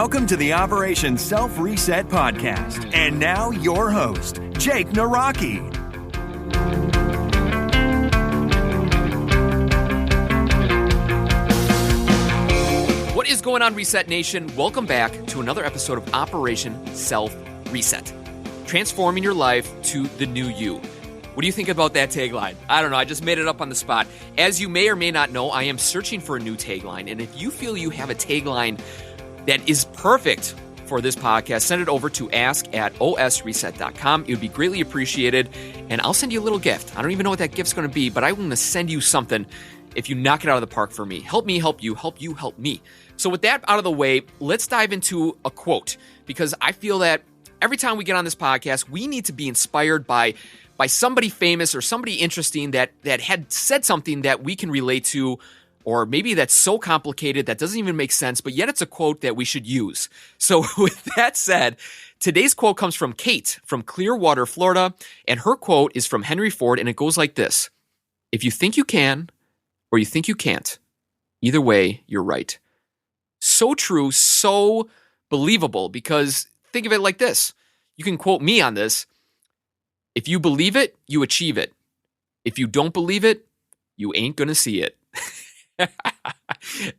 Welcome to the Operation Self Reset podcast. And now your host, Jake Naraki. What is going on, Reset Nation? Welcome back to another episode of Operation Self Reset. Transforming your life to the new you. What do you think about that tagline? I don't know. I just made it up on the spot. As you may or may not know, I am searching for a new tagline. And if you feel you have a tagline that is perfect for this podcast, send it over to ask@osreset.com. It would be greatly appreciated. And I'll send you a little gift. I don't even know what that gift's going to be, but I'm going to send you something if you knock it out of the park for me. Help me help you, help you help me. So with that out of the way, let's dive into a quote, because I feel that every time we get on this podcast, we need to be inspired by somebody famous or somebody interesting that had said something that we can relate to, or maybe that's so complicated that doesn't even make sense, but yet it's a quote that we should use. So with that said, today's quote comes from Kate from Clearwater, Florida, and her quote is from Henry Ford, and it goes like this: "If you think you can or you think you can't, either way, you're right." So true, so believable, because think of it like this. You can quote me on this. If you believe it, you achieve it. If you don't believe it, you ain't gonna see it.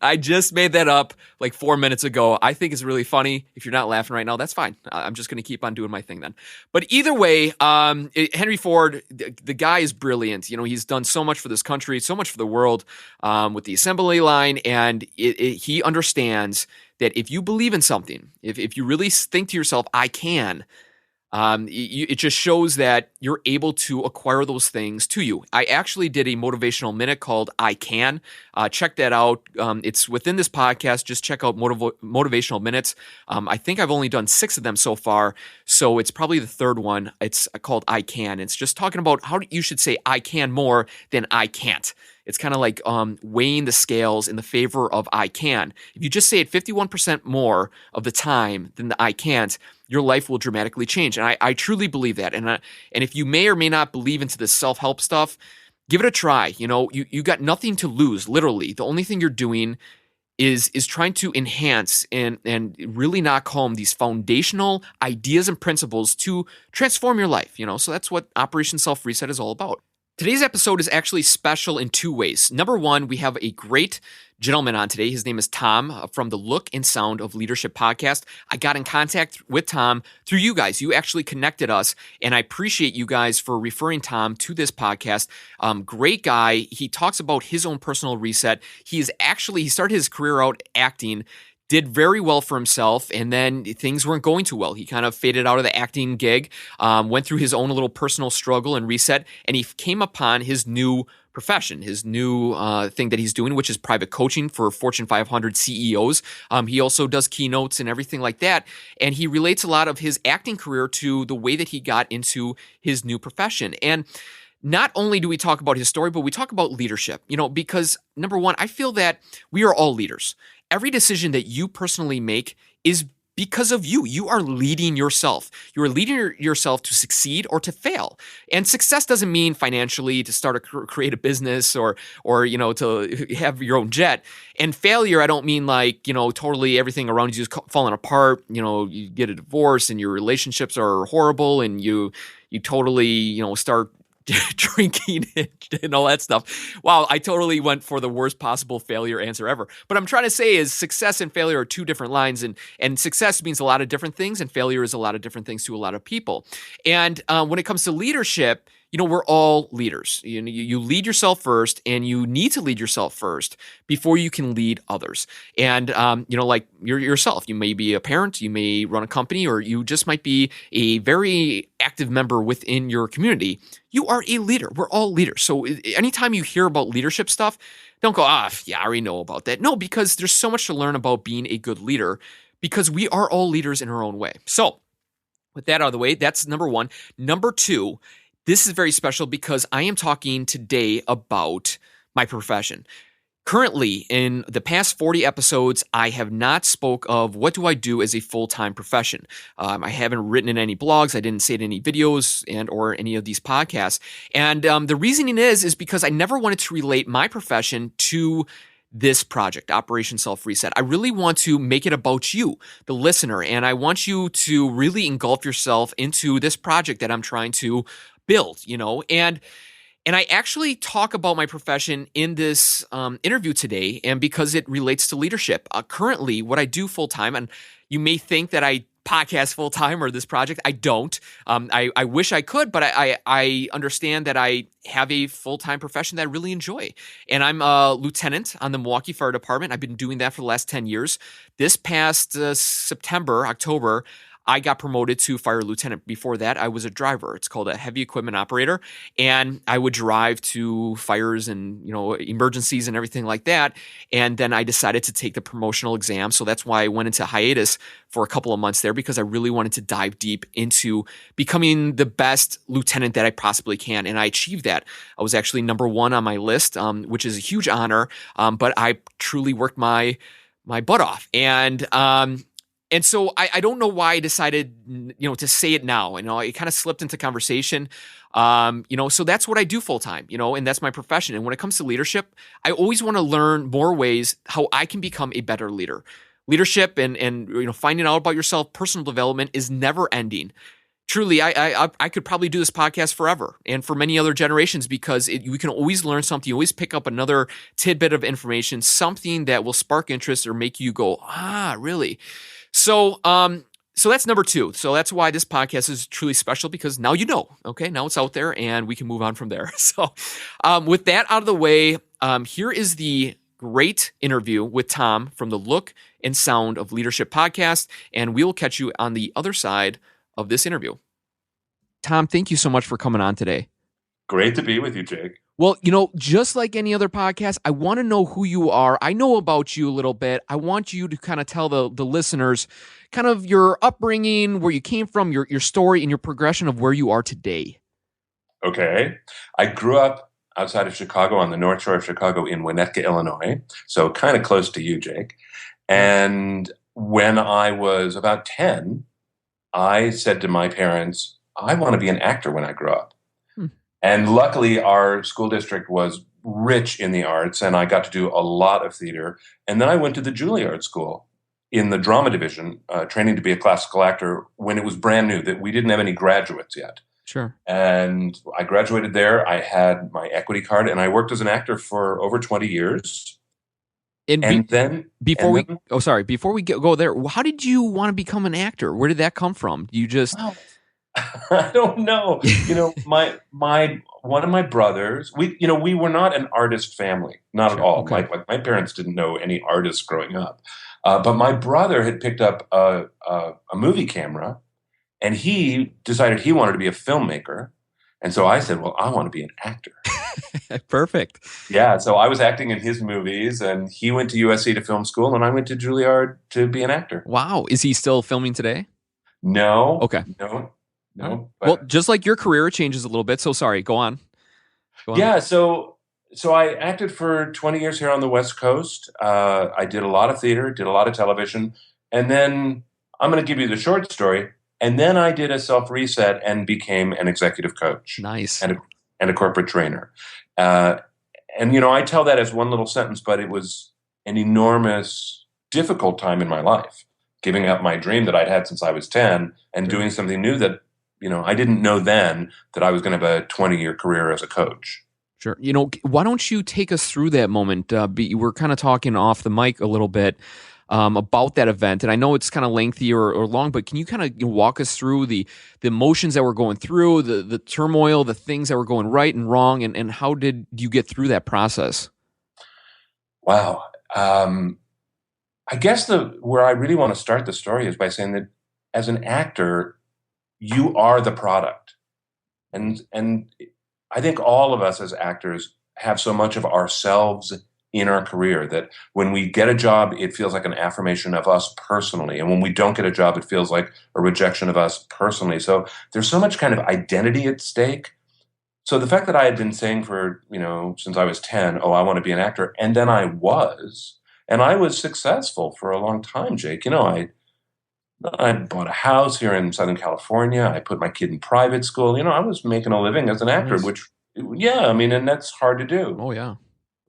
I just made that up like 4 minutes ago. I think it's really funny. If you're not laughing right now, that's fine. I'm just going to keep on doing my thing then. But either way, Henry Ford, the guy is brilliant. You know, he's done so much for this country, so much for the world with the assembly line. And he understands that if you believe in something, if you really think to yourself, I can, it just shows that you're able to acquire those things to you. I actually did a motivational minute called I Can. Check that out. It's within this podcast. Just check out motivational minutes. I think I've only done 6 of them so far, so it's probably the third one. It's called I Can. It's just talking about how you should say I can more than I can't. It's kind of like weighing the scales in the favor of I can. If you just say it 51% more of the time than the I can't, your life will dramatically change. And I truly believe that. And if you may or may not believe into this self-help stuff, give it a try. You know, you got nothing to lose, literally. The only thing you're doing is trying to enhance and really knock home these foundational ideas and principles to transform your life. You know, so that's what Operation Self Reset is all about. Today's episode is actually special in 2 ways. Number one, we have a great gentleman on today. His name is Tom from the Look and Sound of Leadership podcast. I got in contact with Tom through you guys. You actually connected us, and I appreciate you guys for referring Tom to this podcast. Great guy. He talks about his own personal reset. He started his career out acting, did very well for himself, and then things weren't going too well. He kind of faded out of the acting gig, went through his own little personal struggle and reset, and he came upon his new profession, his new thing that he's doing, which is private coaching for Fortune 500 CEOs. He also does keynotes and everything like that, and he relates a lot of his acting career to the way that he got into his new profession. And not only do we talk about his story, but we talk about leadership, you know, because number one, I feel that we are all leaders. Every decision that you personally make is because of you. You are leading yourself. You are leading yourself to succeed or to fail. And success doesn't mean financially to start create a business or you know, to have your own jet. And failure, I don't mean like, you know, totally everything around you is falling apart. You know, you get a divorce and your relationships are horrible and you totally, you know, start drinking and all that stuff. Wow, I totally went for the worst possible failure answer ever. But I'm trying to say is success and failure are 2 different lines, and success means a lot of different things, and failure is a lot of different things to a lot of people. And when it comes to leadership, you know, we're all leaders. You lead yourself first, and you need to lead yourself first before you can lead others. And, you know, like yourself, you may be a parent, you may run a company, or you just might be a very active member within your community. You are a leader. We're all leaders. So anytime you hear about leadership stuff, don't go, yeah, I already know about that. No, because there's so much to learn about being a good leader, because we are all leaders in our own way. So with that out of the way, that's number one. Number two, this is very special because I am talking today about my profession. Currently, in the past 40 episodes, I have not spoke of what do I do as a full-time profession. I haven't written in any blogs. I didn't say it in any videos and or any of these podcasts. And the reasoning is because I never wanted to relate my profession to this project, Operation Self Reset. I really want to make it about you, the listener, and I want you to really engulf yourself into this project that I'm trying to build, and I actually talk about my profession in this interview today, and because it relates to leadership. Currently, what I do full time, and you may think that I podcast full time or this project. I don't. I wish I could, but I understand that I have a full time profession that I really enjoy. And I'm a lieutenant on the Milwaukee Fire Department. I've been doing that for the last 10 years. This past October, I got promoted to fire lieutenant. Before that, I was a driver. It's called a heavy equipment operator. And I would drive to fires and, emergencies and everything like that. And then I decided to take the promotional exam. So that's why I went into hiatus for a couple of months there, because I really wanted to dive deep into becoming the best lieutenant that I possibly can. And I achieved that. I was actually number one on my list, which is a huge honor. But I truly worked my butt off. And so I don't know why I decided, to say it now. It kind of slipped into conversation. So that's what I do full time, and that's my profession. And when it comes to leadership, I always want to learn more ways how I can become a better leader. Leadership and finding out about yourself, personal development is never ending. Truly, I could probably do this podcast forever and for many other generations, because you can always learn something. You always pick up another tidbit of information, something that will spark interest or make you go, really? So that's number two. So that's why this podcast is truly special, because now okay? Now it's out there and we can move on from there. So with that out of the way, here is the great interview with Tom from the Look and Sound of Leadership podcast, and we will catch you on the other side of this interview. Tom, thank you so much for coming on today. Great to be with you, Jake. Well, just like any other podcast, I want to know who you are. I know about you a little bit. I want you to kind of tell the listeners kind of your upbringing, where you came from, your story, and your progression of where you are today. Okay. I grew up outside of Chicago, on the North Shore of Chicago, in Winnetka, Illinois, so kind of close to you, Jake. And when I was about 10, I said to my parents, I want to be an actor when I grow up. And luckily, our school district was rich in the arts, and I got to do a lot of theater. And then I went to the Juilliard School in the drama division, training to be a classical actor when it was brand new, that we didn't have any graduates yet. Sure. And I graduated there. I had my equity card, and I worked as an actor for over 20 years. Before we go there, how did you want to become an actor? Where did that come from? You just... Well, I don't know. My one of my brothers, we were not an artist family, not at all. Okay. My parents didn't know any artists growing up. But my brother had picked up a movie camera, and he decided he wanted to be a filmmaker. And so I said, well, I want to be an actor. Perfect. Yeah, so I was acting in his movies, and he went to USC to film school, and I went to Juilliard to be an actor. Wow. Is he still filming today? No. Okay. No. Well, just like your career, it changes a little bit. So sorry, go on. Yeah, so I acted for 20 years here on the West Coast. I did a lot of theater, did a lot of television, and then I'm going to give you the short story. And then I did a self-reset and became an executive coach. Nice. And a corporate trainer. I tell that as one little sentence, but it was an enormous, difficult time in my life, giving up my dream that I'd had since I was 10 and doing something new that, I didn't know then that I was going to have a 20-year career as a coach. Sure. Why don't you take us through that moment? We're kind of talking off the mic a little bit about that event, and I know it's kind of lengthy or long, but can you kind of walk us through the emotions that we're going through, the turmoil, the things that were going right and wrong, and how did you get through that process? Wow. I guess where I really want to start the story is by saying that as an actor, you are the product. And I think all of us as actors have so much of ourselves in our career that when we get a job, it feels like an affirmation of us personally. And when we don't get a job, it feels like a rejection of us personally. So there's so much kind of identity at stake. So the fact that I had been saying for, since I was 10, I want to be an actor. And then I was successful for a long time, Jake. I bought a house here in Southern California. I put my kid in private school. I was making a living as an actor, Nice. and that's hard to do. Oh, yeah.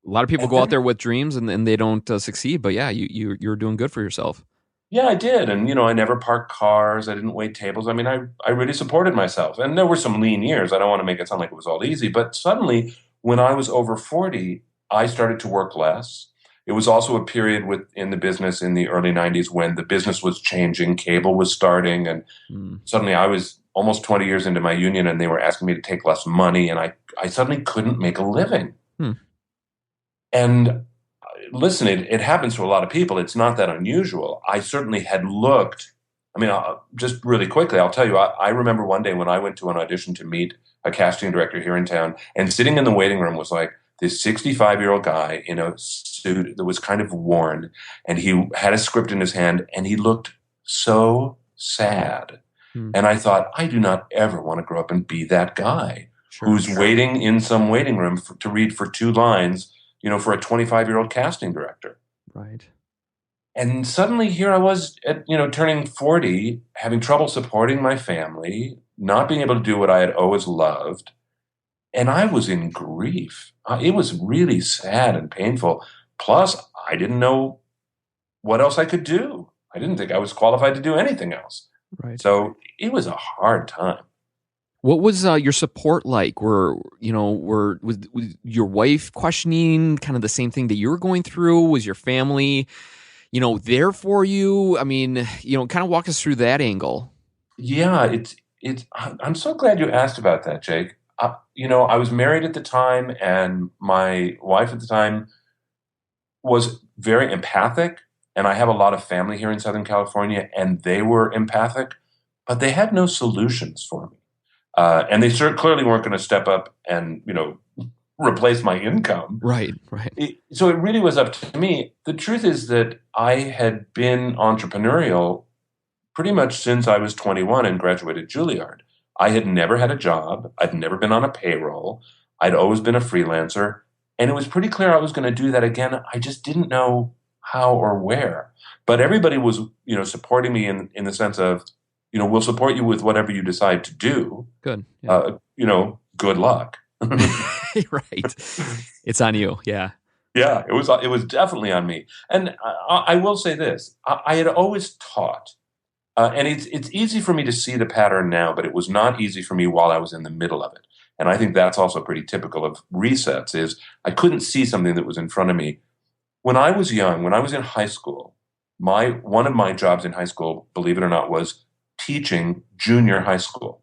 A lot of people go out there with dreams and they don't succeed. But yeah, you're doing good for yourself. Yeah, I did. And, I never parked cars. I didn't wait tables. I mean, I really supported myself. And there were some lean years. I don't want to make it sound like it was all easy. But suddenly, when I was over 40, I started to work less. It was also a period in the business in the early 90s when the business was changing, cable was starting. And suddenly I was almost 20 years into my union and they were asking me to take less money. And I suddenly couldn't make a living. And listen, it happens to a lot of people. It's not that unusual. I certainly had looked. I mean, just really quickly, I'll tell you, I remember one day when I went to an audition to meet a casting director here in town, and sitting in the waiting room was like this 65-year-old guy in a suit that was kind of worn, and he had a script in his hand, and he looked so sad. And I thought, I do not ever want to grow up and be that guy who's waiting in some waiting room to read for 2 lines, for a 25-year-old casting director. Right. And suddenly here I was at, turning 40, having trouble supporting my family, not being able to do what I had always loved. And I was in grief. It was really sad and painful. Plus, I didn't know what else I could do. I didn't think I was qualified to do anything else. Right. So it was a hard time. What was your support like? Was your wife questioning kind of the same thing that you were going through? Was your family, there for you? I mean, kind of walk us through that angle. Yeah, I'm so glad you asked about that, Jake. I was married at the time, and my wife at the time was very empathic. And I have a lot of family here in Southern California, and they were empathic, but they had no solutions for me. And they clearly weren't going to step up and, replace my income. Right. So it really was up to me. The truth is that I had been entrepreneurial pretty much since I was 21 and graduated Juilliard. I had never had a job. I'd never been on a payroll. I'd always been a freelancer. And it was pretty clear I was going to do that again. I just didn't know how or where. But everybody was, supporting me in the sense of, we'll support you with whatever you decide to do. Good. Yeah. Good luck. Right. It's on you. Yeah. Yeah, it was definitely on me. And I will say this. I had always taught, and it's easy for me to see the pattern now, but it was not easy for me while I was in the middle of it. And I think that's also pretty typical of resets, is I couldn't see something that was in front of me. When I was young, when I was in high school, one of my jobs in high school, believe it or not, was teaching junior high school.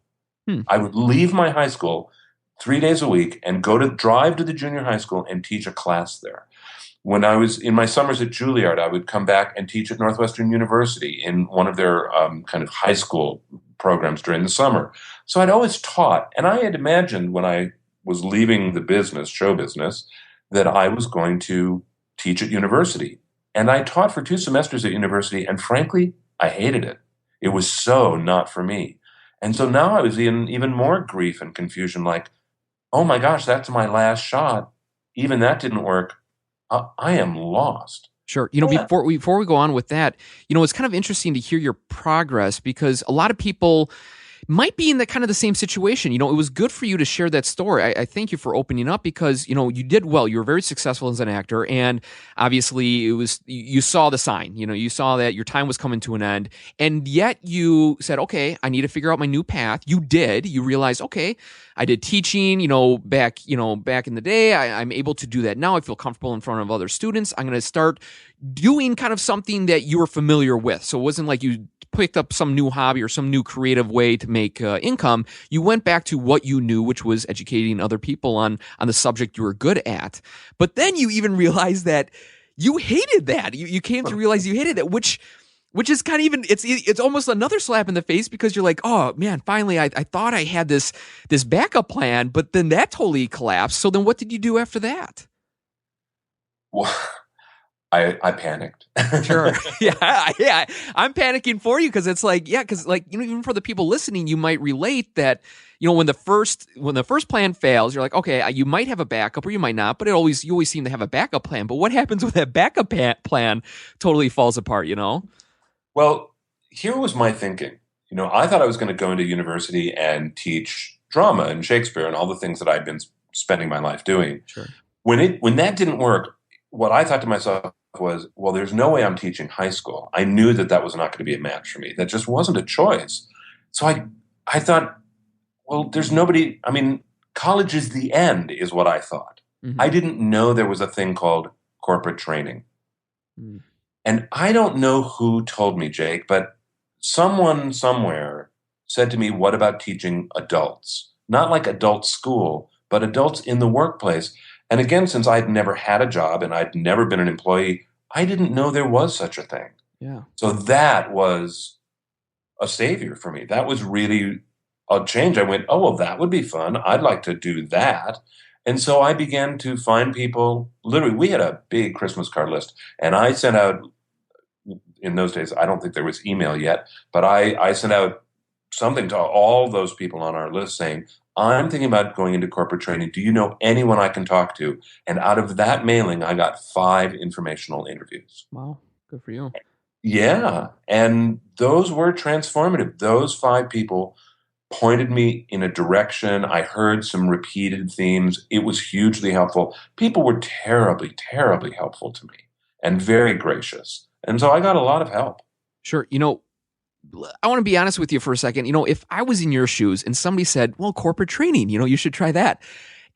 I would leave my high school 3 days a week and drive to the junior high school and teach a class there. When I was in my summers at Juilliard, I would come back and teach at Northwestern University in one of their kind of high school programs during the summer. So I'd always taught, and I had imagined when I was leaving the business, show business, that I was going to teach at university. And I taught for 2 semesters at university, and frankly, I hated it. It was so not for me. And so now I was in even more grief and confusion, like, oh my gosh, that's my last shot. Even that didn't work. I am lost. Sure. Before we go on with that, it's kind of interesting to hear your progress, because a lot of people might be in the kind of the same situation. It was good for you to share that story. I thank you for opening up, because, you did well. You were very successful as an actor, and obviously you saw the sign. You saw that your time was coming to an end, and yet you said, okay, I need to figure out my new path. You did. You realized, okay, I did teaching, back in the day. I'm able to do that now. I feel comfortable in front of other students. I'm going to start doing kind of something that you were familiar with. So it wasn't like you picked up some new hobby or some new creative way to make income. You went back to what you knew, which was educating other people on the subject you were good at. But then you even realized that you hated that. You came to realize you hated it, which is kind of even, it's almost another slap in the face, because you're like, oh man, finally I thought I had this backup plan, but then that totally collapsed. So then what did you do after that? Well, I panicked. Sure. Yeah. I'm panicking for you, because it's like, because even for the people listening, you might relate that, when the first plan fails, you're like, okay, you might have a backup or you might not, but you always seem to have a backup plan. But what happens when that backup plan totally falls apart, Well, here was my thinking. I thought I was going to go into university and teach drama and Shakespeare and all the things that I'd been spending my life doing. Sure. When that didn't work, what I thought to myself was, well, there's no way I'm teaching high school. I knew that was not going to be a match for me. That just wasn't a choice. So I thought, well, there's nobody. I mean, college is the end, is what I thought. Mm-hmm. I didn't know there was a thing called corporate training. Mm. And I don't know who told me, Jake, but someone somewhere said to me, what about teaching adults? Not like adult school, but adults in the workplace. And again, since I'd never had a job and I'd never been an employee, I didn't know there was such a thing. Yeah. So that was a savior for me. That was really a change. I went, oh, well, that would be fun. I'd like to do that. And so I began to find people. Literally, we had a big Christmas card list, and I sent out, in those days, I don't think there was email yet, but I sent out something to all those people on our list saying, I'm thinking about going into corporate training. Do you know anyone I can talk to? And out of that mailing, I got 5 informational interviews. Wow. Good for you. Yeah. And those were transformative. Those 5 people pointed me in a direction. I heard some repeated themes. It was hugely helpful. People were terribly, terribly helpful to me and very gracious. And so I got a lot of help. Sure. I want to be honest with you for a second. If I was in your shoes and somebody said, well, corporate training, you should try that.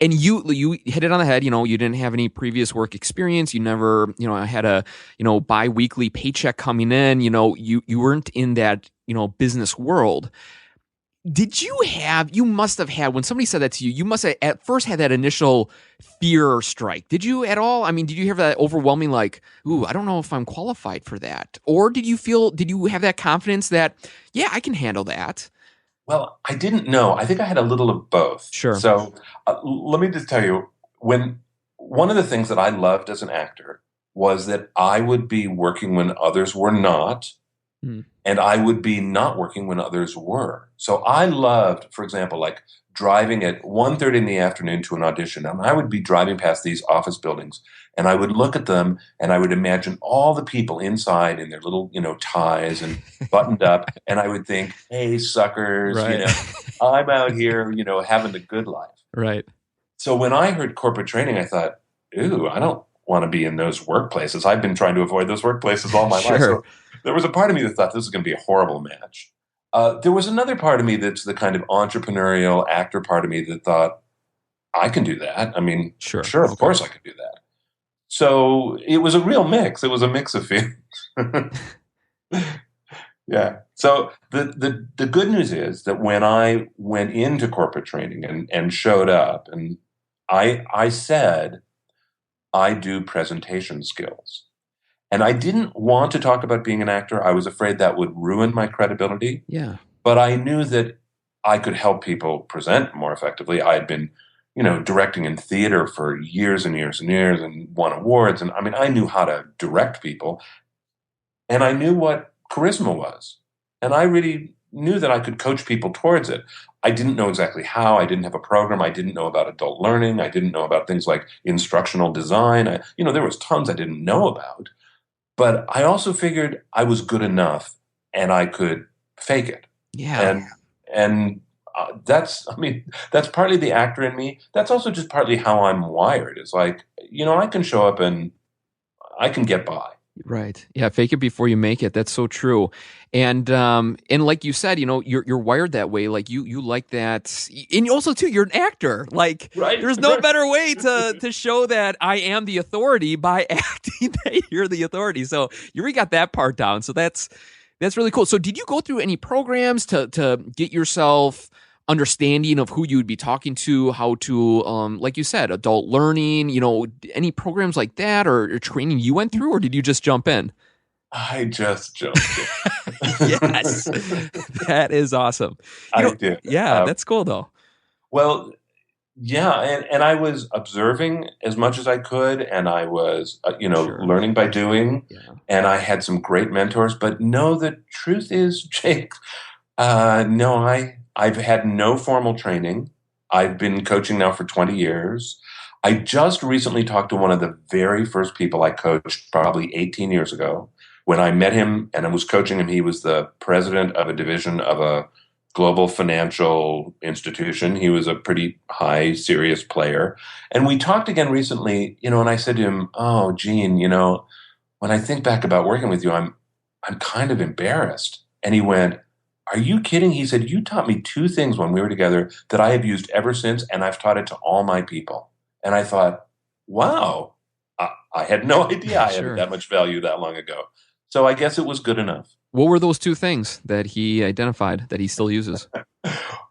And you hit it on the head. You didn't have any previous work experience. You never, had a, bi-weekly paycheck coming in. You weren't in that, business world. You must have had, when somebody said that to you, you must have at first had that initial fear strike. Did you at all? I mean, did you have that overwhelming, like, ooh, I don't know if I'm qualified for that? Or did you have that confidence that, yeah, I can handle that? Well, I didn't know. I think I had a little of both. Sure. So let me just tell you, one of the things that I loved as an actor was that I would be working when others were not. And I would be not working when others were. So I loved, for example, like driving at 1:30 in the afternoon to an audition. And I would be driving past these office buildings and I would look at them and I would imagine all the people inside in their little, ties and buttoned up. And I would think, hey, suckers, right. I'm out here, having the good life. Right. So when I heard corporate training, I thought, ooh, I don't want to be in those workplaces. I've been trying to avoid those workplaces all my life. So there was a part of me that thought this was going to be a horrible match. There was another part of me that's the kind of entrepreneurial actor part of me that thought, I can do that. I mean, sure, of course I can do that. So it was a real mix. It was a mix of feelings. Yeah. So the good news is that when I went into corporate training and showed up, and I said, I do presentation skills. And I didn't want to talk about being an actor. I was afraid that would ruin my credibility. Yeah. But I knew that I could help people present more effectively. I had been, directing in theater for years and years and years and won awards. And I mean, I knew how to direct people. And I knew what charisma was. And I really knew that I could coach people towards it. I didn't know exactly how. I didn't have a program. I didn't know about adult learning. I didn't know about things like instructional design. There was tons I didn't know about. But I also figured I was good enough and I could fake it. Yeah. And that's partly the actor in me. That's also just partly how I'm wired. It's like, I can show up and I can get by. Right. Yeah. Fake it before you make it. That's so true. And like you said, you're wired that way. Like you like that. And also too, you're an actor. Like right, there's no better way to show that I am the authority by acting that you're the authority. So you already got that part down. So that's really cool. So did you go through any programs to get yourself understanding of who you would be talking to, how to, like you said, adult learning, any programs like that or training you went through, or did you just jump in? I just jumped in. Yes. That is awesome. I did. Yeah, that's cool though. Well, yeah. And I was observing as much as I could. And I was, Sure. learning by doing. Yeah. And I had some great mentors. But no, the truth is, Jake, no, I've had no formal training. I've been coaching now for 20 years. I just recently talked to one of the very first people I coached probably 18 years ago. When I met him and I was coaching him, he was the president of a division of a global financial institution. He was a pretty high, serious player. And we talked again recently, and I said to him, "Oh, Gene, when I think back about working with you, I'm kind of embarrassed." And he went, "Are you kidding?" He said, "You taught me two things when we were together that I have used ever since, and I've taught it to all my people." And I thought, wow, I had no idea I Sure. had that much value that long ago. So I guess it was good enough. What were those two things that he identified that he still uses?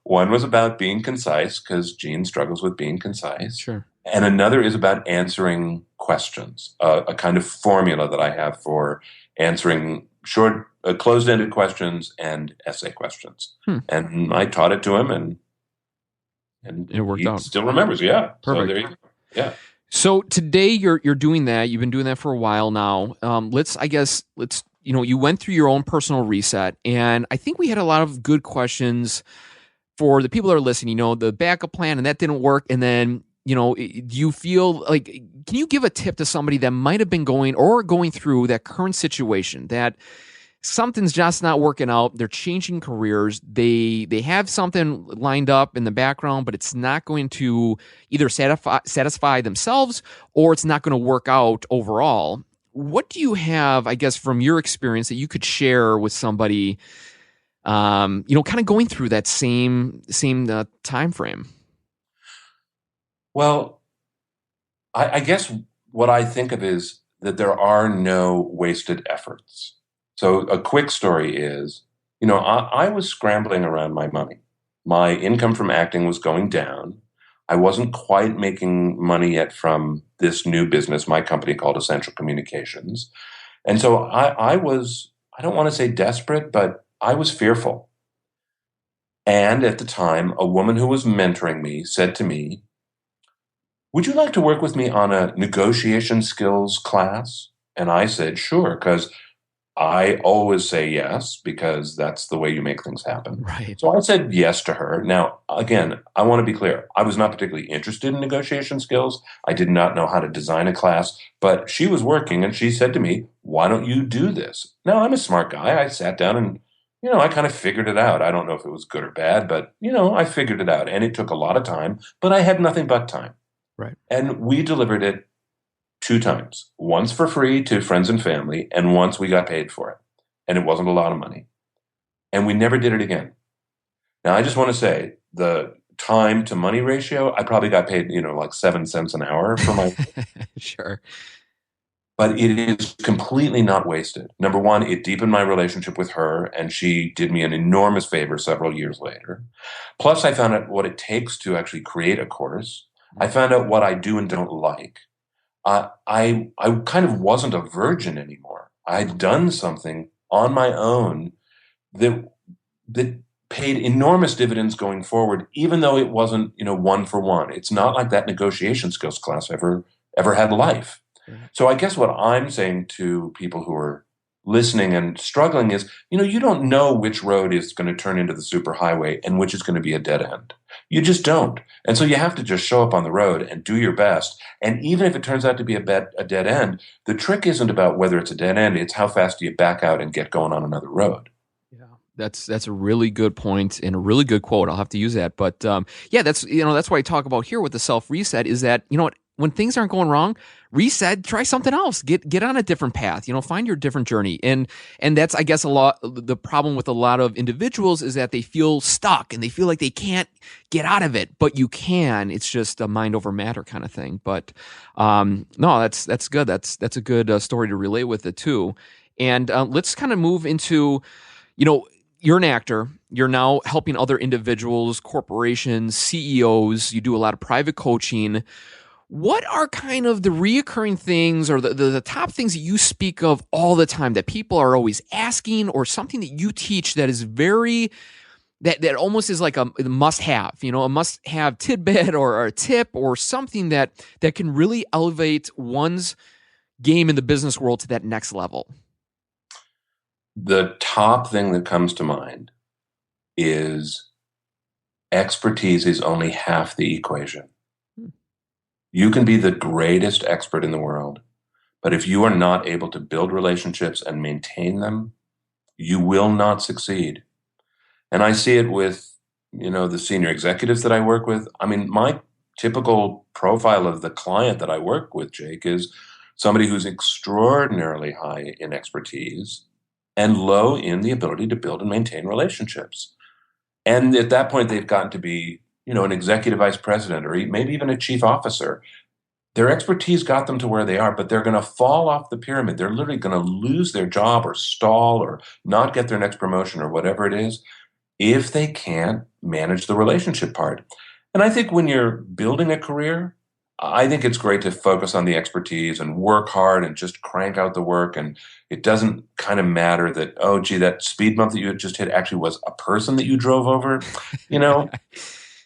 One was about being concise, because Gene struggles with being concise. Sure. And another is about answering questions, a kind of formula that I have for answering short, closed-ended questions and essay questions. And I taught it to him, and it worked he out. still remembers. Yeah. Perfect. So there you go. Yeah. So today you're doing that. You've been doing that for a while now. Let's you went through your own personal reset, and I think we had a lot of good questions for the people that are listening. The backup plan, and that didn't work. And then, do you feel like, can you give a tip to somebody that might have been going through that current situation, that something's just not working out? They're changing careers. They have something lined up in the background, but it's not going to either satisfy themselves, or it's not going to work out overall. What do you have, I guess, from your experience that you could share with somebody, kind of going through that same time frame? Well, I guess what I think of is that there are no wasted efforts. So a quick story is, I was scrambling around my money. My income from acting was going down. I wasn't quite making money yet from this new business, my company called Essential Communications. And so I was, I don't want to say desperate, but I was fearful. And at the time, a woman who was mentoring me said to me, "Would you like to work with me on a negotiation skills class?" And I said, "Sure," because I always say yes, because that's the way you make things happen. Right. So I said yes to her. Now, again, I want to be clear. I was not particularly interested in negotiation skills. I did not know how to design a class, but she was working and she said to me, "Why don't you do this?" Now, I'm a smart guy. I sat down and, I kind of figured it out. I don't know if it was good or bad, but, I figured it out. And it took a lot of time, but I had nothing but time. Right. And we delivered it 2 times, once for free to friends and family, and once we got paid for it. And it wasn't a lot of money. And we never did it again. Now, I just want to say the time to money ratio, I probably got paid, like 7 cents an hour for my. Sure. But it is completely not wasted. Number one, it deepened my relationship with her, and she did me an enormous favor several years later. Plus, I found out what it takes to actually create a course. I found out what I do and don't like. I kind of wasn't a virgin anymore. I'd done something on my own that paid enormous dividends going forward, even though it wasn't, one for one. It's not like that negotiation skills class ever had life. So I guess what I'm saying to people who are listening and struggling is, you don't know which road is going to turn into the superhighway and which is going to be a dead end. You just don't. And so you have to just show up on the road and do your best. And even if it turns out to be a dead end, the trick isn't about whether it's a dead end. It's how fast do you back out and get going on another road. Yeah, that's a really good point and a really good quote. I'll have to use that. But that's what I talk about here with the self reset is that, when things aren't going wrong, reset, try something else, get on a different path, find your different journey. And that's, I guess, the problem with a lot of individuals is that they feel stuck and they feel like they can't get out of it, but you can. It's just a mind over matter kind of thing. But no, that's good. That's a good story to relate with it too. And let's kind of move into, you're an actor. You're now helping other individuals, corporations, CEOs. You do a lot of private coaching. What are kind of the reoccurring things or the top things that you speak of all the time that people are always asking, or something that you teach that is that almost is like a must-have, a must-have tidbit or a tip or something that can really elevate one's game in the business world to that next level? The top thing that comes to mind is expertise is only half the equation. You can be the greatest expert in the world, but if you are not able to build relationships and maintain them, you will not succeed. And I see it with, the senior executives that I work with. I mean, my typical profile of the client that I work with, Jake, is somebody who's extraordinarily high in expertise and low in the ability to build and maintain relationships. And at that point, they've gotten to be, an executive vice president or maybe even a chief officer. Their expertise got them to where they are, but they're going to fall off the pyramid. They're literally going to lose their job or stall or not get their next promotion or whatever it is if they can't manage the relationship part. And I think when you're building a career, I think it's great to focus on the expertise and work hard and just crank out the work. And it doesn't kind of matter that, oh, gee, that speed bump that you had just hit actually was a person that you drove over.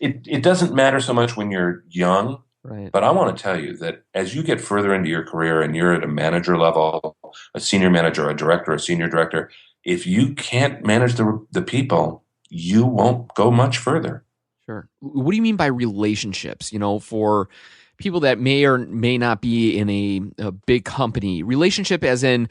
It doesn't matter so much when you're young. Right. But I want to tell you that as you get further into your career and you're at a manager level, a senior manager, a director, a senior director, if you can't manage the people, you won't go much further. Sure. What do you mean by relationships? For people that may or may not be in a big company, relationship as in,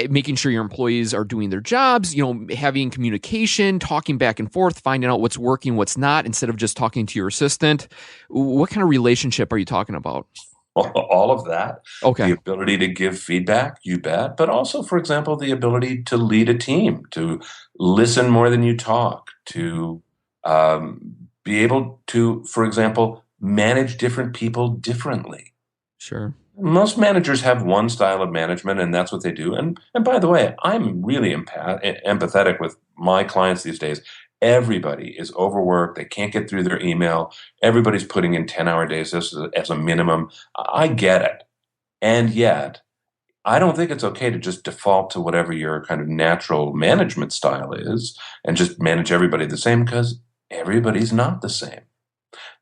making sure your employees are doing their jobs, having communication, talking back and forth, finding out what's working, what's not, instead of just talking to your assistant. What kind of relationship are you talking about? All of that. Okay. The ability to give feedback, you bet. But also, for example, the ability to lead a team, to listen more than you talk, to be able to, for example, manage different people differently. Sure. Most managers have one style of management, and that's what they do. And by the way, I'm really empathetic with my clients these days. Everybody is overworked. They can't get through their email. Everybody's putting in 10-hour days as a minimum. I get it. And yet, I don't think it's okay to just default to whatever your kind of natural management style is and just manage everybody the same, because everybody's not the same.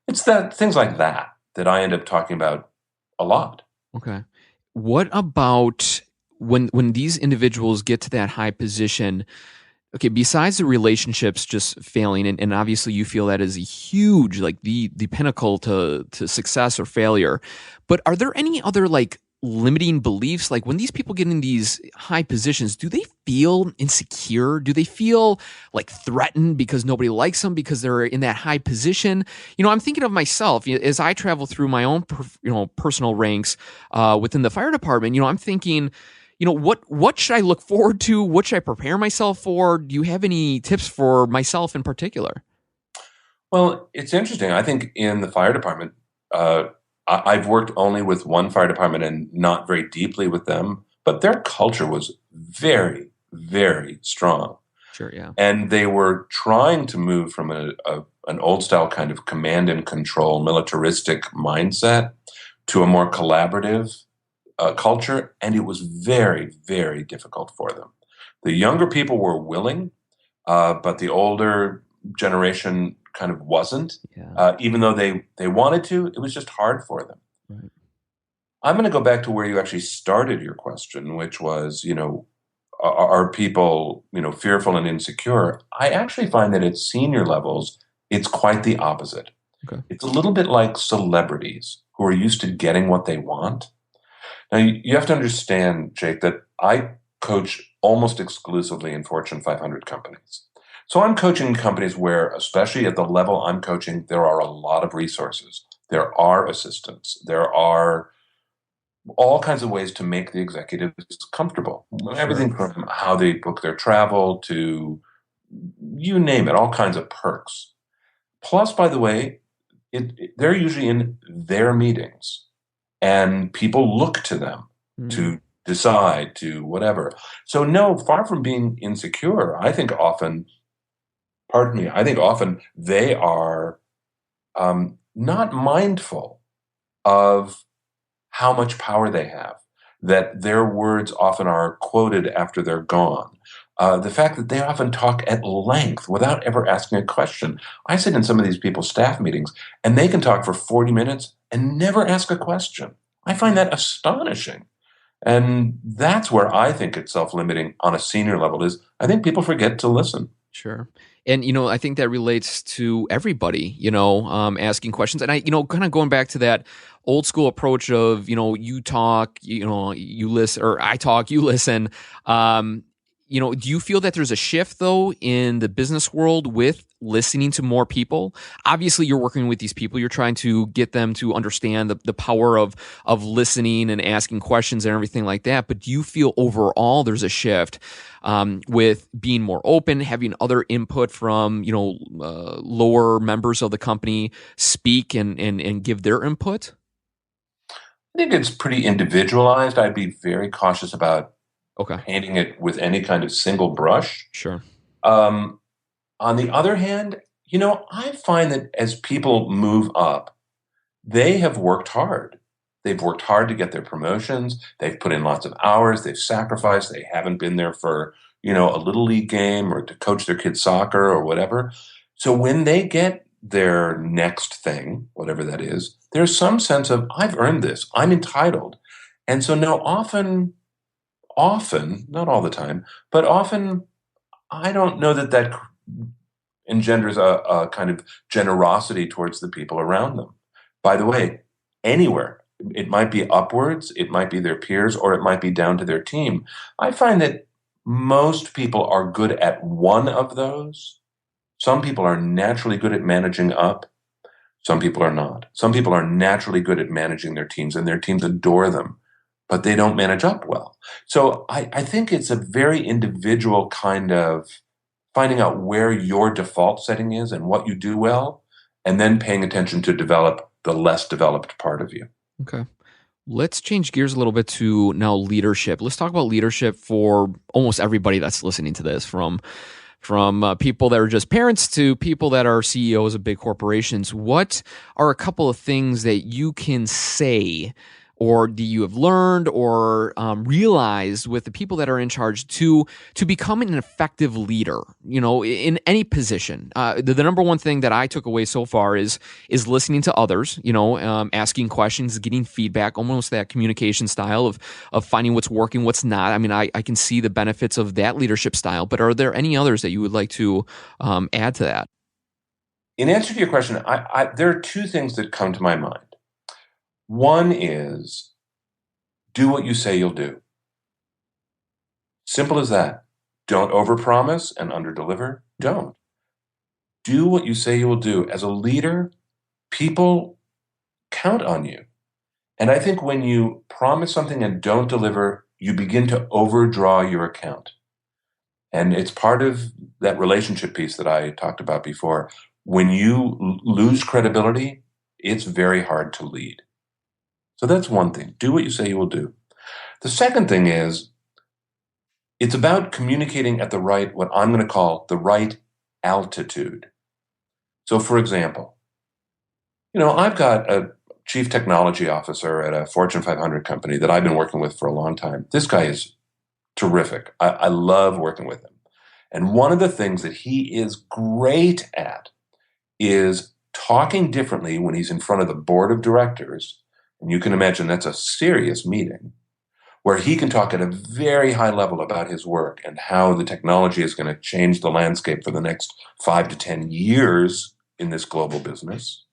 It's things like that I end up talking about a lot. Okay. What about when these individuals get to that high position? Okay, besides the relationships just failing, and obviously you feel that is a huge, like the pinnacle to success or failure, but are there any other limiting beliefs? Like when these people get in these high positions, do they feel insecure? Do they feel threatened because nobody likes them because they're in that high position? I'm thinking of myself as I travel through my own, personal ranks within the fire department. I'm thinking, what should I look forward to? What should I prepare myself for? Do you have any tips for myself in particular? Well, it's interesting. I think in the fire department, I've worked only with one fire department and not very deeply with them, but their culture was very, very strong. Sure, yeah. And they were trying to move from an old style kind of command and control militaristic mindset to a more collaborative culture, and it was very, very difficult for them. The younger people were willing, but the older generation kind of wasn't. Yeah. Even though they wanted to, it was just hard for them. Right. I'm going to go back to where you actually started your question, which was, are people, fearful and insecure? I actually find that at senior levels, it's quite the opposite. Okay. It's a little bit like celebrities who are used to getting what they want. Now, you have to understand, Jake, that I coach almost exclusively in Fortune 500 companies. So I'm coaching companies where, especially at the level I'm coaching, there are a lot of resources. There are assistants. There are all kinds of ways to make the executives comfortable. Sure. Everything from how they book their travel to you name it, all kinds of perks. Plus, by the way, they're usually in their meetings, and people look to them to decide, to whatever. So no, far from being insecure, I think often they are not mindful of how much power they have, that their words often are quoted after they're gone. The fact that they often talk at length without ever asking a question. I sit in some of these people's staff meetings, and they can talk for 40 minutes and never ask a question. I find that astonishing. And that's where I think it's self-limiting on a senior level is I think people forget to listen. Sure. And, I think that relates to everybody, asking questions. And kind of going back to that old school approach of, you talk, you listen, or I talk, you listen. do you feel that there's a shift though in the business world with listening to more people? Obviously, you're working with these people. You're trying to get them to understand the power of listening and asking questions and everything like that. But do you feel overall there's a shift with being more open, having other input from lower members of the company speak and give their input? I think it's pretty individualized. I'd be very cautious about Okay. painting it with any kind of single brush. Sure. On the other hand, I find that as people move up, they have worked hard. They've worked hard to get their promotions. They've put in lots of hours. They've sacrificed. They haven't been there for, a little league game or to coach their kids' soccer or whatever. So when they get their next thing, whatever that is, there's some sense of, I've earned this. I'm entitled. And so now often, not all the time, but often, I don't know that engenders a kind of generosity towards the people around them. By the way, anywhere, it might be upwards, it might be their peers, or it might be down to their team. I find that most people are good at one of those. Some people are naturally good at managing up. Some people are not. Some people are naturally good at managing their teams, and their teams adore them, but they don't manage up well. So I think it's a very individual kind of finding out where your default setting is and what you do well, and then paying attention to develop the less developed part of you. Okay. Let's change gears a little bit to now leadership. Let's talk about leadership for almost everybody that's listening to this, from people that are just parents to people that are CEOs of big corporations. What are a couple of things that you can say or do you have learned or realized with the people that are in charge to become an effective leader, in any position? The number one thing that I took away so far is listening to others, asking questions, getting feedback, almost that communication style of finding what's working, what's not. I mean, I can see the benefits of that leadership style, but are there any others that you would like to add to that? In answer to your question, there are two things that come to my mind. One is, do what you say you'll do. Simple as that. Don't overpromise and underdeliver. Don't. Do what you say you will do. As a leader, people count on you. And I think when you promise something and don't deliver, you begin to overdraw your account. And it's part of that relationship piece that I talked about before. When you lose credibility, it's very hard to lead. So that's one thing. Do what you say you will do. The second thing is, it's about communicating at what I'm going to call the right altitude. So for example, I've got a chief technology officer at a Fortune 500 company that I've been working with for a long time. This guy is terrific. I love working with him. And one of the things that he is great at is talking differently when he's in front of the board of directors. And you can imagine that's a serious meeting where he can talk at a very high level about his work and how the technology is going to change the landscape for the next 5 to 10 years in this global business,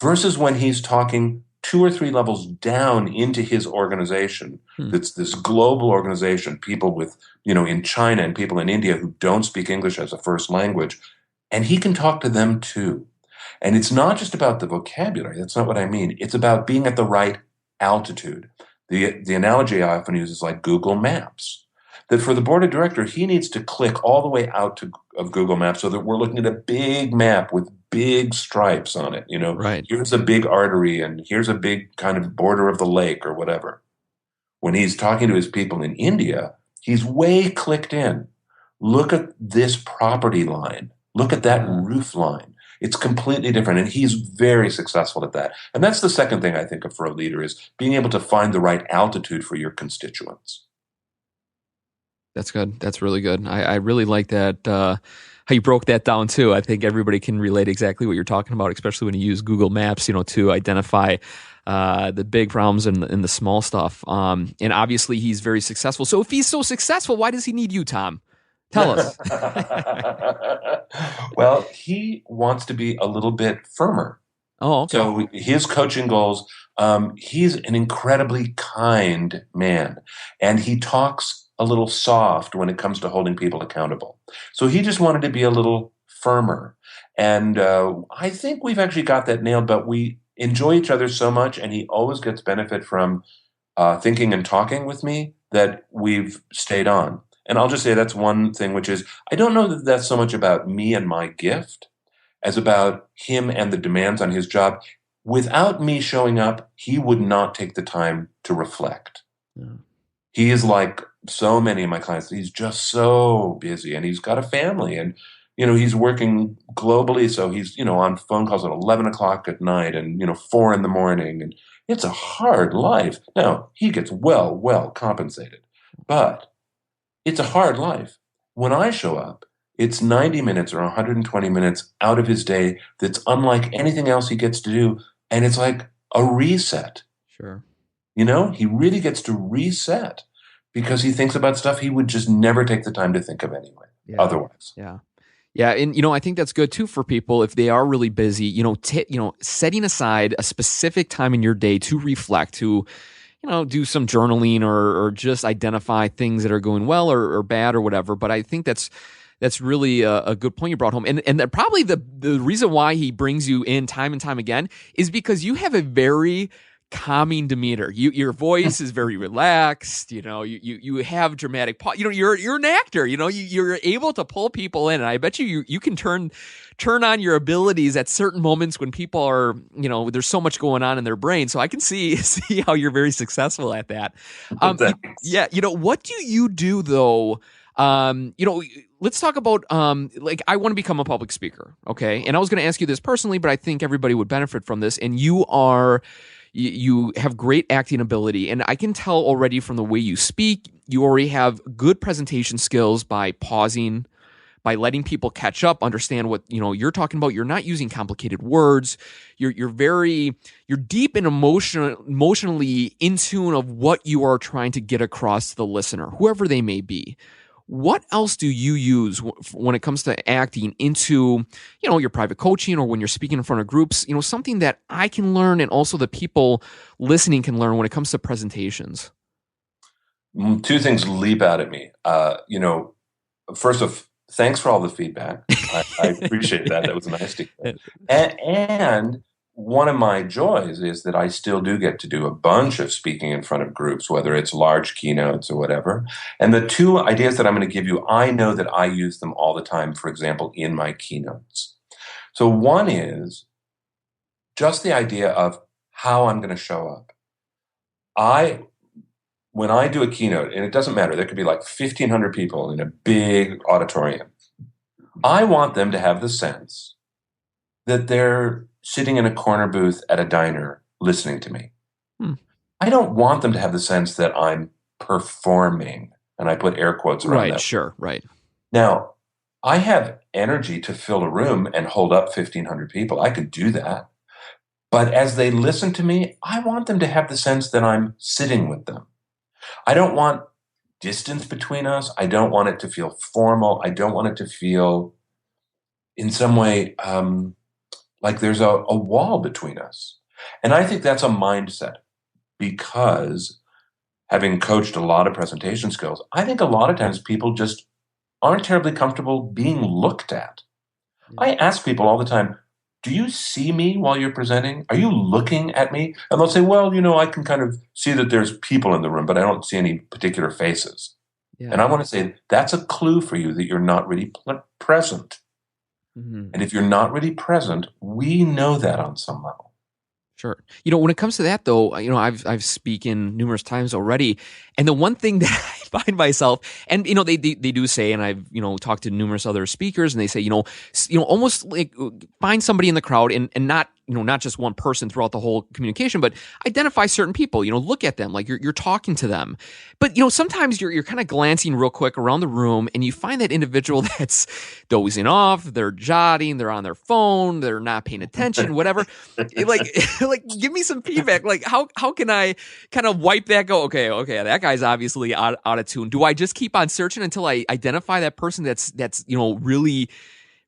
versus when he's talking 2 or 3 levels down into his organization. That's this global organization, people with, in China and people in India who don't speak English as a first language, and he can talk to them too. And it's not just about the vocabulary. That's not what I mean. It's about being at the right altitude. The analogy I often use is like Google Maps. That for the board of directors, he needs to click all the way out of Google Maps so that we're looking at a big map with big stripes on it. Right. Here's a big artery and here's a big kind of border of the lake or whatever. When he's talking to his people in India, he's way clicked in. Look at this property line. Look at that roof line. It's completely different, and he's very successful at that. And that's the second thing I think of for a leader, is being able to find the right altitude for your constituents. That's good. That's really good. I really like that, how you broke that down too. I think everybody can relate exactly what you're talking about, especially when you use Google Maps, to identify the big problems and the small stuff. And obviously he's very successful. So if he's so successful, why does he need you, Tom? Tell us. Well, he wants to be a little bit firmer. Oh, okay. So his coaching goals, he's an incredibly kind man, and he talks a little soft when it comes to holding people accountable. So he just wanted to be a little firmer. And I think we've actually got that nailed, but we enjoy each other so much, and he always gets benefit from thinking and talking with me, that we've stayed on. And I'll just say that's one thing, which is I don't know that that's so much about me and my gift as about him and the demands on his job. Without me showing up, he would not take the time to reflect. Yeah. He is like so many of my clients. He's just so busy, and he's got a family, and he's working globally. So he's on phone calls at 11 o'clock at night and 4 in the morning, and it's a hard life. Now he gets well compensated, but it's a hard life. When I show up, it's 90 minutes or 120 minutes out of his day that's unlike anything else he gets to do. And it's like a reset. Sure. He really gets to reset because he thinks about stuff he would just never take the time to think of anyway, otherwise. Yeah. Yeah. And, I think that's good too for people if they are really busy, setting aside a specific time in your day to reflect, to, do some journaling or just identify things that are going well or bad or whatever. But I think that's really a good point you brought home. And that probably the reason why he brings you in time and time again is because you have a very calming demeanor. Your voice is very relaxed. You have dramatic. You're an actor. You're able to pull people in, and I bet you can turn on your abilities at certain moments when people are there's so much going on in their brain. So I can see how you're very successful at that. Yeah. What do you do though? Let's talk about, I want to become a public speaker. Okay. And I was going to ask you this personally, but I think everybody would benefit from this. And you have great acting ability. And I can tell already from the way you speak, you already have good presentation skills by pausing, by letting people catch up, understand what, you're talking about. You're not using complicated words. You're deep and emotionally in tune of what you are trying to get across to the listener, whoever they may be. What else do you use when it comes to acting into, your private coaching or when you're speaking in front of groups, something that I can learn and also the people listening can learn when it comes to presentations? Two things leap out at me. First off, thanks for all the feedback. I appreciate that. That was nice to hear. And one of my joys is that I still do get to do a bunch of speaking in front of groups, whether it's large keynotes or whatever. And the two ideas that I'm going to give you, I know that I use them all the time, for example, in my keynotes. So one is just the idea of how I'm going to show up. When I do a keynote, and it doesn't matter, there could be like 1,500 people in a big auditorium. I want them to have the sense that they're sitting in a corner booth at a diner listening to me. I don't want them to have the sense that I'm performing, and I put air quotes around that. Right, sure, right. Now, I have energy to fill a room and hold up 1,500 people. I could do that. But as they listen to me, I want them to have the sense that I'm sitting with them. I don't want distance between us. I don't want it to feel formal. I don't want it to feel in some way like there's a wall between us. And I think that's a mindset because having coached a lot of presentation skills, I think a lot of times people just aren't terribly comfortable being looked at. I ask people all the time, do you see me while you're presenting? Are you looking at me? And they'll say, well, I can kind of see that there's people in the room, but I don't see any particular faces. Yeah. And I want to say that's a clue for you that you're not really present. Mm-hmm. And if you're not really present, we know that on some level. Sure. When it comes to that, though, I've spoken numerous times already, and the one thing that I find myself, and they do say, and I've talked to numerous other speakers, and they say, almost like find somebody in the crowd and not not just one person throughout the whole communication, but identify certain people, look at them like you're talking to them. But, sometimes you're kind of glancing real quick around the room and you find that individual that's dozing off, they're jotting, they're on their phone, they're not paying attention, whatever. like give me some feedback. Like how can I kind of wipe that, go, okay, that guy's obviously out of tune. Do I just keep on searching until I identify that person that's really,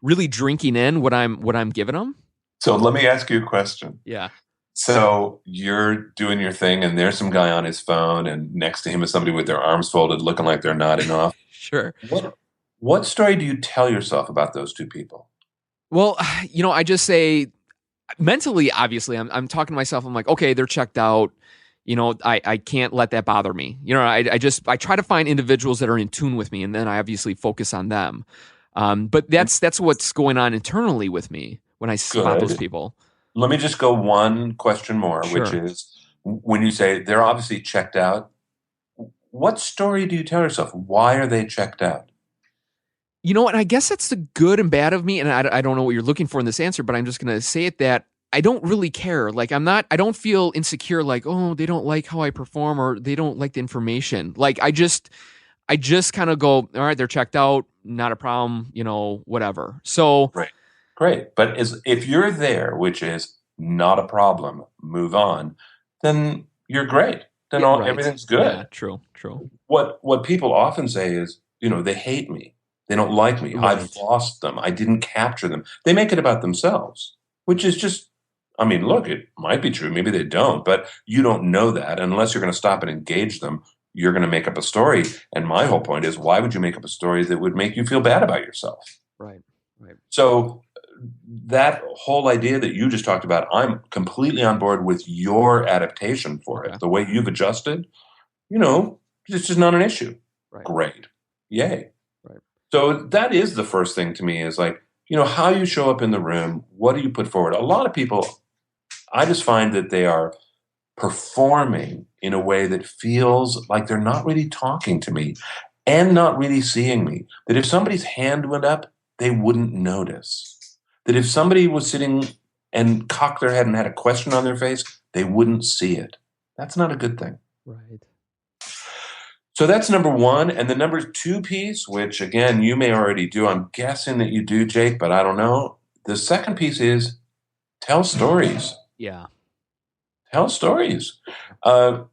really drinking in what I'm giving them? So let me ask you a question. Yeah. So you're doing your thing, and there's some guy on his phone, and next to him is somebody with their arms folded, looking like they're nodding off. Sure. What story do you tell yourself about those two people? Well, I just say mentally, obviously, I'm talking to myself. I'm like, okay, they're checked out. I can't let that bother me. I try to find individuals that are in tune with me, and then I obviously focus on them. But that's what's going on internally with me when I spot those people. Let me just go one question more, Sure. which is when you say they're obviously checked out, what story do you tell yourself? Why are they checked out? You know what? I guess that's the good and bad of me, and I don't know what you're looking for in this answer, but I'm just going to say it that I don't really care. Like I don't feel insecure like, oh, they don't like how I perform or they don't like the information. Like I just kind of go, all right, they're checked out, not a problem, whatever. So Right. Great. But if you're there, which is not a problem, move on, then you're great. Then right. Everything's good. Yeah, true. What people often say is, they hate me. They don't like me. Right. I've lost them. I didn't capture them. They make it about themselves, which is just, look, it might be true. Maybe they don't, but you don't know that unless you're going to stop and engage them. You're going to make up a story. And my whole point is, why would you make up a story that would make you feel bad about yourself? Right. So that whole idea that you just talked about, I'm completely on board with your adaptation for it. The way you've adjusted, it's just not an issue. Right. Great. Yay. Right. So that is the first thing to me is like, how you show up in the room, what do you put forward? A lot of people, I just find that they are performing in a way that feels like they're not really talking to me and not really seeing me. That if somebody's hand went up, they wouldn't notice. That if somebody was sitting and cocked their head and had a question on their face, they wouldn't see it. That's not a good thing. Right. So that's number one. And the number two piece, which again, you may already do, I'm guessing that you do, Jake, but I don't know. The second piece is tell stories. Yeah. Tell stories. I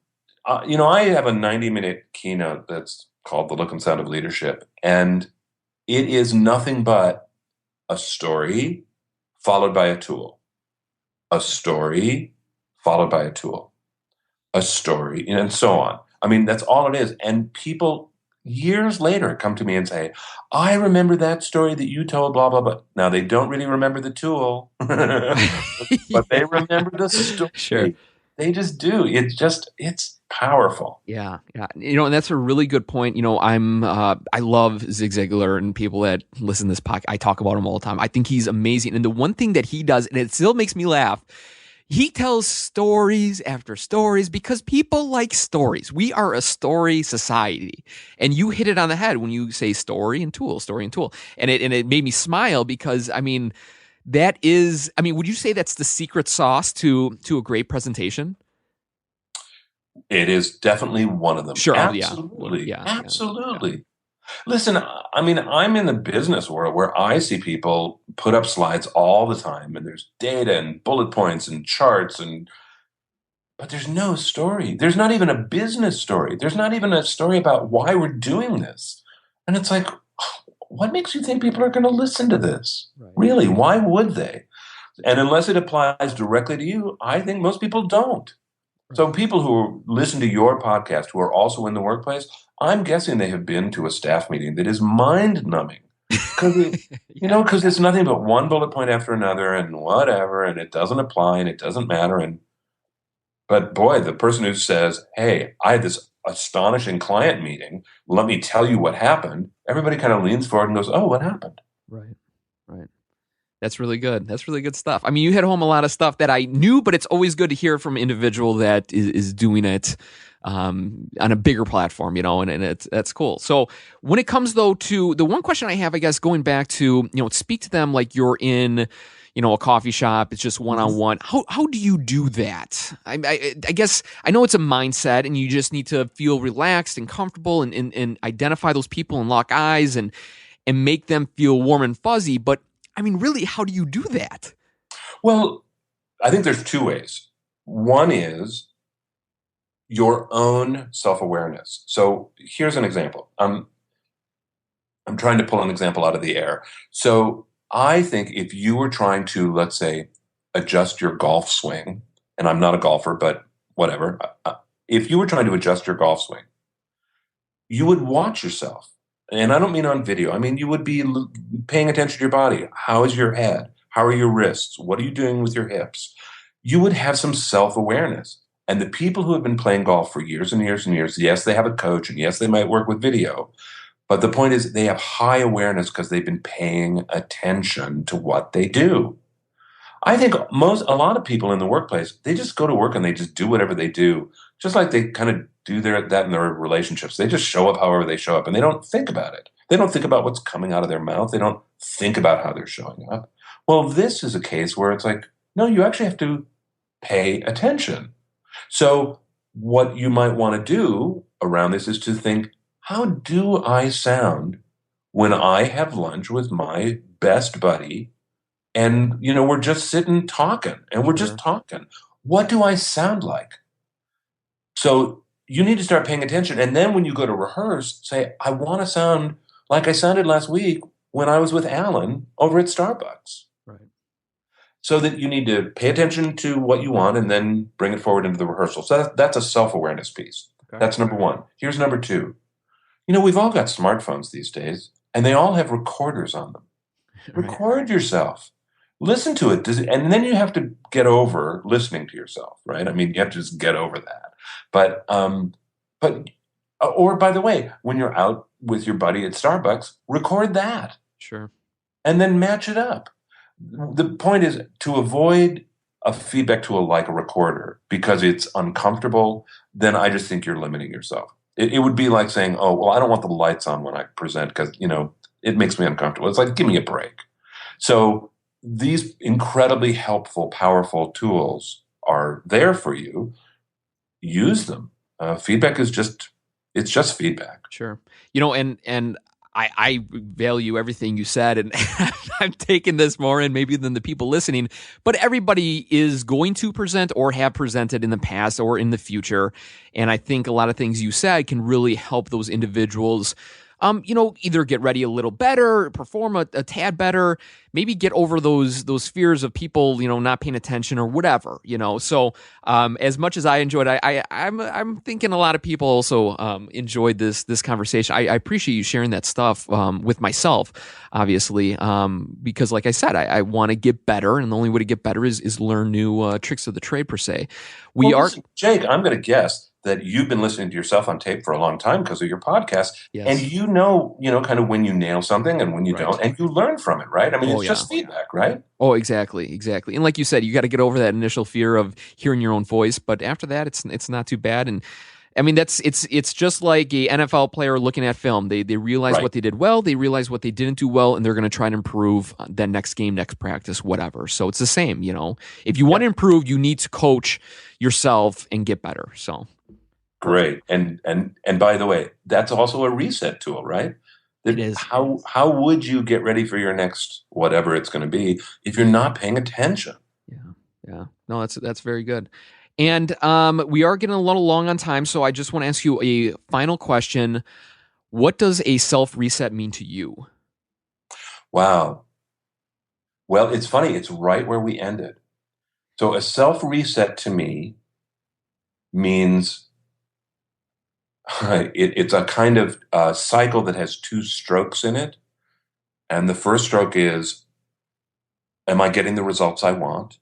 have a 90-minute keynote that's called The Look and Sound of Leadership. And it is nothing but a story followed by a tool. A story followed by a tool. A story, and so on. That's all it is. And people years later come to me and say, I remember that story that you told, blah, blah, blah. Now, they don't really remember the tool, but they remember the story. Sure. They just do. It's powerful. Yeah. And that's a really good point. I love Zig Ziglar and people that listen to this podcast. I talk about him all the time. I think he's amazing. And the one thing that he does, and it still makes me laugh, he tells stories after stories because people like stories. We are a story society. And you hit it on the head when you say story and tool. And it made me smile because, that is, would you say that's the secret sauce to a great presentation? It is definitely one of them. Sure. Absolutely. Yeah. Absolutely. Yeah. Listen, I'm in the business world where I see people put up slides all the time and there's data and bullet points and charts but there's no story. There's not even a business story. There's not even a story about why we're doing this. And it's like, what makes you think people are going to listen to this? Right. Really? Why would they? And unless it applies directly to you, I think most people don't. So people who listen to your podcast, who are also in the workplace, I'm guessing they have been to a staff meeting that is mind-numbing. Because it's nothing but one bullet point after another and whatever, and it doesn't apply and it doesn't matter. But boy, the person who says, hey, I had this astonishing client meeting, let me tell you what happened, everybody kind of leans forward and goes, oh, what happened? Right. That's really good. That's really good stuff. You hit home a lot of stuff that I knew, but it's always good to hear from an individual that is doing it on a bigger platform, and that's cool. So when it comes, though, to the one question I have, I guess, going back to, speak to them like you're in, a coffee shop, it's just one-on-one. How do you do that? I guess I know it's a mindset and you just need to feel relaxed and comfortable and identify those people and lock eyes and make them feel warm and fuzzy, but really, how do you do that? Well, I think there's two ways. One is your own self-awareness. So here's an example. I'm trying to pull an example out of the air. So I think if you were trying to, let's say, adjust your golf swing and I'm not a golfer, but whatever. If you were trying to adjust your golf swing, you would watch yourself. And I don't mean on video. I mean, you would be paying attention to your body. How is your head? How are your wrists? What are you doing with your hips? You would have some self-awareness. And the people who have been playing golf for years and years and years, yes, they have a coach, and yes, they might work with video. But the point is they have high awareness because they've been paying attention to what they do. I think a lot of people in the workplace, they just go to work and they just do whatever they do, just like they kind of do that in their relationships. They just show up however they show up, and they don't think about it. They don't think about what's coming out of their mouth. They don't think about how they're showing up. Well, this is a case where it's like, no, you actually have to pay attention. So what you might want to do around this is to think, how do I sound when I have lunch with my best buddy? And, we're just sitting talking, and we're just talking. What do I sound like? So you need to start paying attention. And then when you go to rehearse, say, I want to sound like I sounded last week when I was with Alan over at Starbucks. Right. So that you need to pay attention to what you want and then bring it forward into the rehearsal. So that's a self-awareness piece. Okay. That's number one. Here's number two. We've all got smartphones these days, and they all have recorders on them. Right. Record yourself. Listen to it. And then you have to get over listening to yourself, right? I mean, you have to just get over that. But by the way, when you're out with your buddy at Starbucks, record that. Sure. And then match it up. The point is to avoid a feedback tool like a recorder because it's uncomfortable, then I just think you're limiting yourself. It would be like saying, oh, well, I don't want the lights on when I present because, it makes me uncomfortable. It's like, give me a break. So these incredibly helpful, powerful tools are there for you. Use them. Feedback is just feedback. Sure. And I value everything you said, and I'm taking this more in maybe than the people listening, but everybody is going to present or have presented in the past or in the future. And I think a lot of things you said can really help those individuals either get ready a little better, perform a tad better, maybe get over those fears of people, not paying attention or whatever, So as much as I enjoyed it, I'm thinking a lot of people also enjoyed this conversation. I appreciate you sharing that stuff with myself, obviously, because like I said, I want to get better, and the only way to get better is learn new tricks of the trade per se. Listen, Jake, I'm going to guess that you've been listening to yourself on tape for a long time because of your podcast. Yes. And kind of when you nail something and when you don't, and you learn from it, right? I mean, it's just feedback, right? Oh, exactly. And like you said, you got to get over that initial fear of hearing your own voice, but after that, it's not too bad. And I mean, it's just like a NFL player looking at film. They realize what they did well, they realize what they didn't do well, and they're going to try to improve that next game, next practice, whatever. So it's the same, If you want to improve, you need to coach yourself and get better. So great. And by the way, that's also a reset tool, right? It is. How would you get ready for your next whatever it's going to be if you're not paying attention? Yeah. No, that's very good. And we are getting a little long on time, so I just want to ask you a final question. What does a self-reset mean to you? Wow. Well, it's funny. It's right where we ended. So a self-reset to me means it's a kind of cycle that has two strokes in it. And the first stroke is, am I getting the results I want?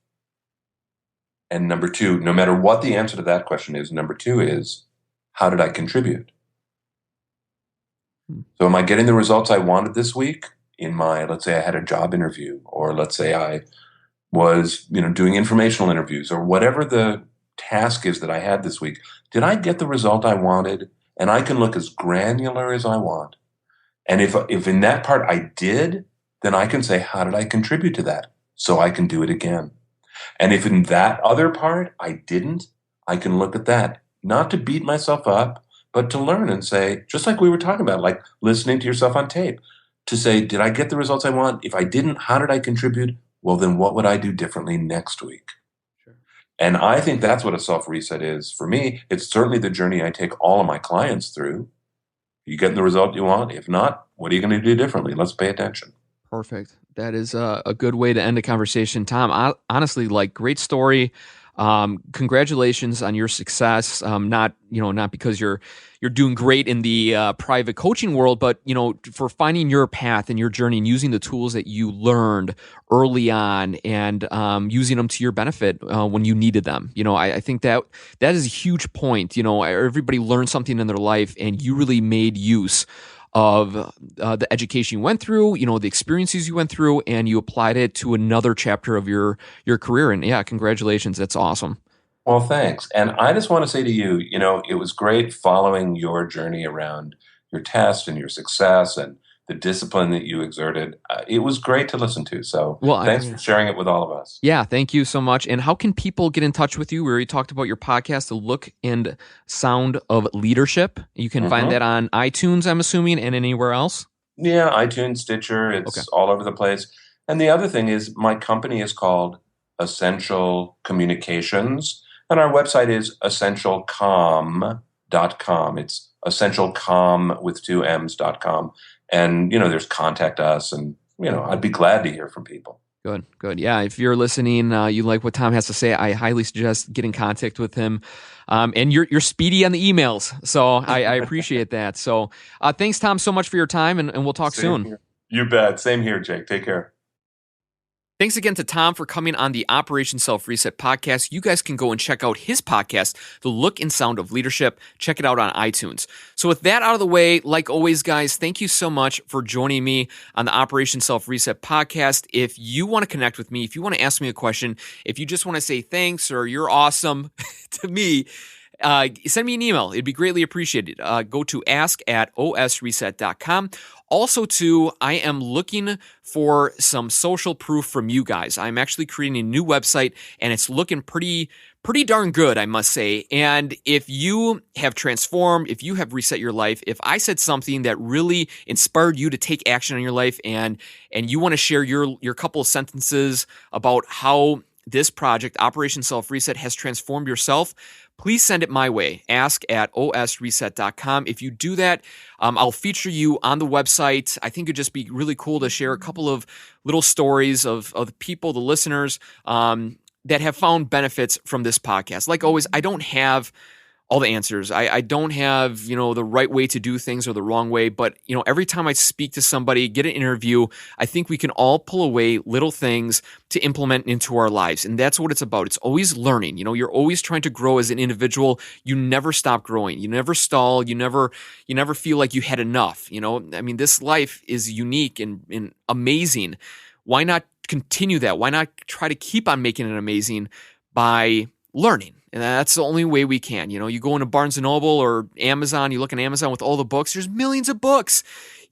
And number two, no matter what the answer to that question is, number two is, how did I contribute? So am I getting the results I wanted this week let's say I had a job interview, or let's say I was, doing informational interviews, or whatever the task is that I had this week. Did I get the result I wanted? And I can look as granular as I want. And if in that part I did, then I can say, how did I contribute to that? So I can do it again. And if in that other part I didn't, I can look at that, not to beat myself up, but to learn and say, just like we were talking about, like listening to yourself on tape, to say, did I get the results I want? If I didn't, how did I contribute? Well, then what would I do differently next week? Sure. And I think that's what a self-reset is. For me, it's certainly the journey I take all of my clients through. You getting the result you want? If not, what are you going to do differently? Let's pay attention. Perfect. That is a good way to end a conversation. Tom, honestly, great story. Congratulations on your success. Not because you're doing great in the private coaching world, but for finding your path and your journey and using the tools that you learned early on and using them to your benefit when you needed them. I think that is a huge point. Everybody learned something in their life, and you really made use of the education you went through, the experiences you went through, and you applied it to another chapter of your career. And yeah, congratulations. That's awesome. Well, thanks. And I just want to say to you, it was great following your journey around your test and your success and the discipline that you exerted. It was great to listen to. So thanks for sharing it with all of us. Yeah, thank you so much. And how can people get in touch with you? We already talked about your podcast, The Look and Sound of Leadership. You can find that on iTunes, I'm assuming, and anywhere else? Yeah, iTunes, Stitcher. It's all over the place. And the other thing is my company is called Essential Communications, and our website is essentialcomm.com. It's essentialcomm with 2 M's.com. And, there's contact us, and, I'd be glad to hear from people. Good. Yeah, if you're listening, you like what Tom has to say, I highly suggest get in contact with him. And you're speedy on the emails, so I appreciate that. So thanks, Tom, so much for your time, and we'll talk soon. Here. You bet. Same here, Jake. Take care. Thanks again to Tom for coming on the Operation Self Reset podcast. You guys can go and check out his podcast, The Look and Sound of Leadership. Check it out on iTunes. So with that out of the way, like always, guys, thank you so much for joining me on the Operation Self Reset podcast. If you want to connect with me, if you want to ask me a question, if you just want to say thanks or you're awesome to me, send me an email. It'd be greatly appreciated. Go to ask@osreset.com. Also, too, I am looking for some social proof from you guys. I'm actually creating a new website, and it's looking pretty darn good, I must say. And if you have transformed, if you have reset your life, if I said something that really inspired you to take action in your life, and you want to share your couple of sentences about how this project, Operation Self Reset, has transformed yourself, please send it my way, ask@osreset.com. If you do that, I'll feature you on the website. I think it'd just be really cool to share a couple of little stories of the people, the listeners, that have found benefits from this podcast. Like always, I don't have all the answers. I don't have, the right way to do things or the wrong way, but, every time I speak to somebody, get an interview, I think we can all pull away little things to implement into our lives. And that's what it's about. It's always learning. You're always trying to grow as an individual. You never stop growing. You never stall. You never feel like you had enough. This life is unique and amazing. Why not continue that? Why not try to keep on making it amazing by learning? And that's the only way we can. You go into Barnes & Noble or Amazon, you look at Amazon with all the books, there's millions of books.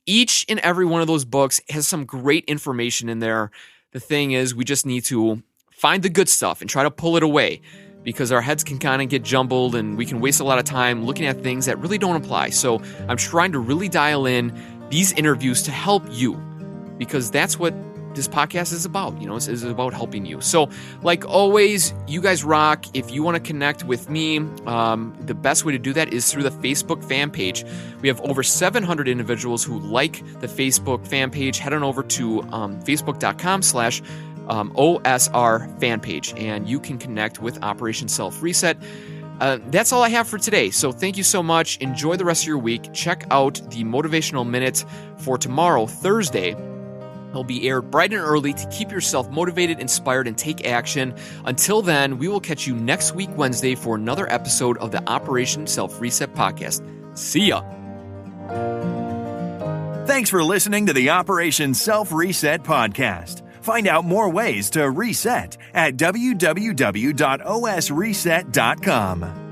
Each and every one of those books has some great information in there. The thing is, we just need to find the good stuff and try to pull it away, because our heads can kind of get jumbled and we can waste a lot of time looking at things that really don't apply. So I'm trying to really dial in these interviews to help you, because that's what this podcast is about. It's about helping you. So like always, you guys rock. If you want to connect with me, the best way to do that is through the Facebook fan page. We have over 700 individuals who like the Facebook fan page. Head on over to facebook.com/OSR fan page, and you can connect with Operation Self Reset. That's all I have for today. So thank you so much. Enjoy the rest of your week. Check out the Motivational Minute for tomorrow, Thursday. It'll be aired bright and early to keep yourself motivated, inspired, and take action. Until then, we will catch you next week, Wednesday, for another episode of the Operation Self Reset podcast. See ya. Thanks for listening to the Operation Self Reset podcast. Find out more ways to reset at www.osreset.com.